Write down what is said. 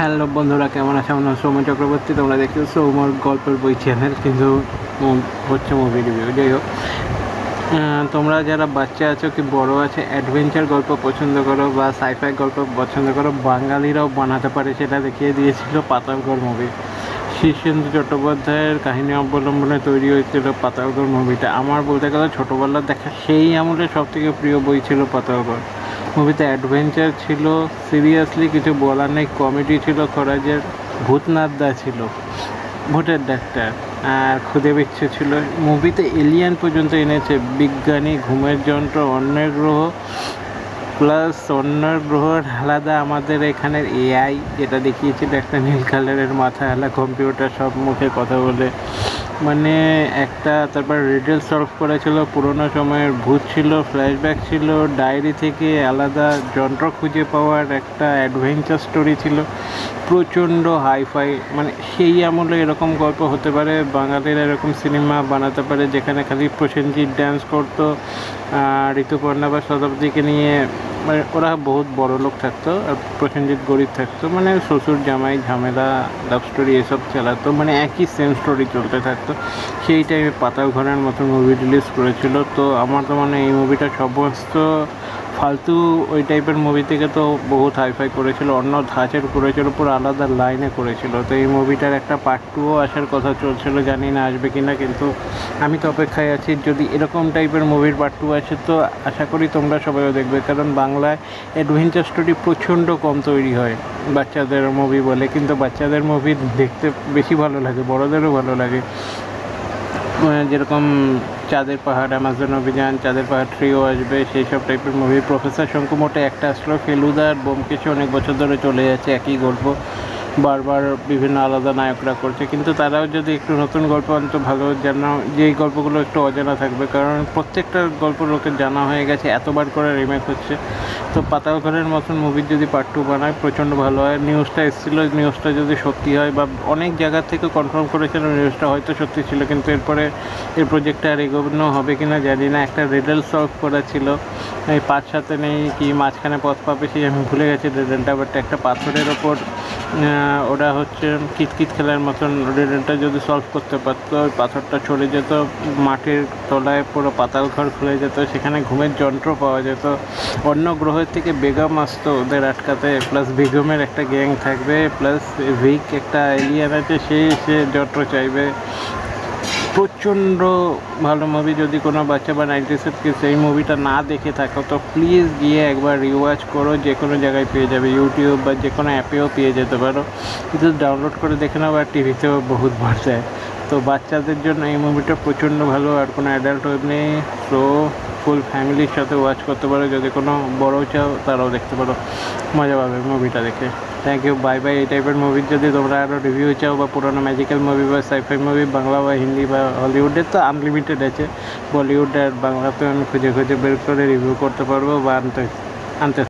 Hello বন্ধুরা, কেমন আছে? আমার নাম সৌম্য চক্রবর্তী। তোমরা দেখছো সৌম্যর গল্পের বই চ্যানেল, কিন্তু হচ্ছে মুভি রিভিউ। যাই হোক, তোমরা যারা বাচ্চা আছো কি বড় আছে, অ্যাডভেঞ্চার গল্প পছন্দ করো বা সাইফাই গল্প পছন্দ করো, বাঙালিরাও বানাতে পারে সেটা দেখিয়ে দিয়েছিল পাতালগড় মুভি। শীর্ষেন্দু চট্টোপাধ্যায়ের কাহিনী অবলম্বনে তৈরি হয়েছিল পাতালগড় মুভিটা। আমার বলতে গেলে ছোটোবেলার দেখা সেই আমলে সবথেকে প্রিয় বই ছিল পাতালগড়। মুভিতে অ্যাডভেঞ্চার ছিল, সিরিয়াসলি কিছু বলার নেই, কমেডি ছিল, খরাজের ভূতনাথদা ছিল, ভূতের ডাক্তার, আর খুদে বিচ্ছু ছিল। মুভিতে এলিয়ান পর্যন্ত এনেছে, বিজ্ঞানী, ঘুমের যন্ত্র, অন্যের গ্রহ, প্লাস অন্যের গ্রহের আলাদা আমাদের এখানের এআই, যেটা দেখিয়েছিল একটা নীল কালারের মাথা আলা কম্পিউটার, সব মুখে কথা বলে, মানে একটা। তারপর রিডেল সলভ করেছিল, পুরোনো সময়ের ভূত ছিল, ফ্ল্যাশব্যাক ছিল, ডায়েরি থেকে আলাদা যন্ত্র খুঁজে পাওয়ার একটা অ্যাডভেঞ্চার স্টোরি ছিল, প্রচণ্ড হাইফাই। মানে সেই আমলে এরকম গল্প হতে পারে, বাঙালিরা এরকম সিনেমা বানাতে পারে যেখানে খালি প্রসেনজিৎ ডান্স করতো, ঋতুপর্ণা বা শতাব্দীকে নিয়ে, মানে ওরা বহুত বড় লোক থাকতো আর প্রসেনজিৎ গরিব থাকতো, মানে শ্বশুর জামাই ঝামেলা, লাভ স্টোরি এসব চালাতো, মানে একই সেম স্টোরি চলতে থাকতো। সেই টাইমে পাতালঘরের মতো মুভি রিলিজ করেছিল। তো আমার তো মানে এই মুভিটা সমস্ত ফালতু ওই টাইপের মুভি থেকে তো বহুত হাইফাই করেছিল, অন্য ধাঁচের করেছিল, পুরো আলাদা লাইনে করেছিল। তো এই মুভিটার একটা পার্ট 2ও আসার কথা চলছিল, জানি না আসবে কি না, কিন্তু আমি তো অপেক্ষায় আছি। যদি এরকম টাইপের মুভির পার্ট 2 আসে তো আশা করি তোমরা সবাইও দেখবে, কারণ বাংলায় অ্যাডভেঞ্চার স্টোরি প্রচণ্ড কম তৈরি হয় বাচ্চাদের মুভি বলে, কিন্তু বাচ্চাদের মুভি দেখতে বেশি ভালো লাগে, বড়োদেরও ভালো লাগে। যেরকম চাঁদের পাহাড়, অ্যামাজন অভিযান, চাঁদের পাহাড় 3ও আসবে, সেই সব টাইপের মুভি। প্রফেসর শঙ্কু মোটে একটা আসলো, ফেলুদা আর বোমকেশে অনেক বছর ধরে চলে যাচ্ছে একই গল্প, বারবার বিভিন্ন আলাদা নায়করা করছে, কিন্তু তারাও যদি একটু নতুন গল্প আনতো ভালো, জানা যেই গল্পগুলো একটু অজানা থাকবে, কারণ প্রত্যেকটা গল্প লোকের জানা হয়ে গেছে, এতবার করে রিমেক হচ্ছে। তো পাতালঘরের মতন মুভির যদি পার্ট 2 বানায় প্রচণ্ড ভালো হয়। নিউজটা এসেছিলো, নিউজটা যদি সত্যি হয়, বা অনেক জায়গা থেকে কনফার্ম করেছিল নিউজটা হয়তো সত্যি ছিল, কিন্তু এরপরে এর প্রজেক্টটা আর এগোনো হবে কি না জানি না। একটা রিডেল সলভ করা ছিল, এই 5-7 নেই কি মাঝখানে পথ পাবে সেই আমি ভুলে গেছি রিডেলটা, বাট একটা পাথরের ওপর ওরা হচ্ছে কিতকিত খেলার মতন রিডেলটা যদি সলভ করতে পারতো, ওই পাথরটা চলে যেত, মাটির তলায় পুরো পাতালঘর খুলে যেত, সেখানে ঘুমের যন্ত্র পাওয়া যেত, অন্য গ্রহের থেকে বেগম আসতো ওদের আটকাতে, প্লাস বেগমের একটা গ্যাং থাকবে, প্লাস ভিক একটা এলিয়ান আছে, সে যন্ত্র চাইবে। প্রচণ্ড ভালো মুভি। যদি কোনো বাচ্চা বা 90s কিডস এই মুভিটা না দেখে থাকো তো প্লিজ গিয়ে একবার রিওয়াচ করো, যে কোনো জায়গায় পেয়ে যাবে, ইউটিউব বা যে কোনো অ্যাপেও পেয়ে যেতে পারো, কিন্তু ডাউনলোড করে দেখে নাও, আর টিভিতেও বহুত বার যায়। তো বাচ্চাদের জন্য এই মুভিটা প্রচণ্ড ভালো, আর কোনো অ্যাডাল্ট ওয়েব নেই, সো ফুল ফ্যামিলির সাথে ওয়াচ করতে পারো। যদি কোনো বড়ো চাও তারাও দেখতে পারো, মজা পাবে মুভিটা দেখে। Thank you, bye bye. এই টাইপের মুভির যদি তোমরা আরও রিভিউ চাও, বা পুরোনো ম্যাজিক্যাল মুভি বা সাইফাই মুভি, বাংলা বা হিন্দি বা হলিউডের তো আনলিমিটেড আছে, বলিউড আর বাংলাতেও আমি খুঁজে খুঁজে বের করে রিভিউ করতে পারবো বা আনতে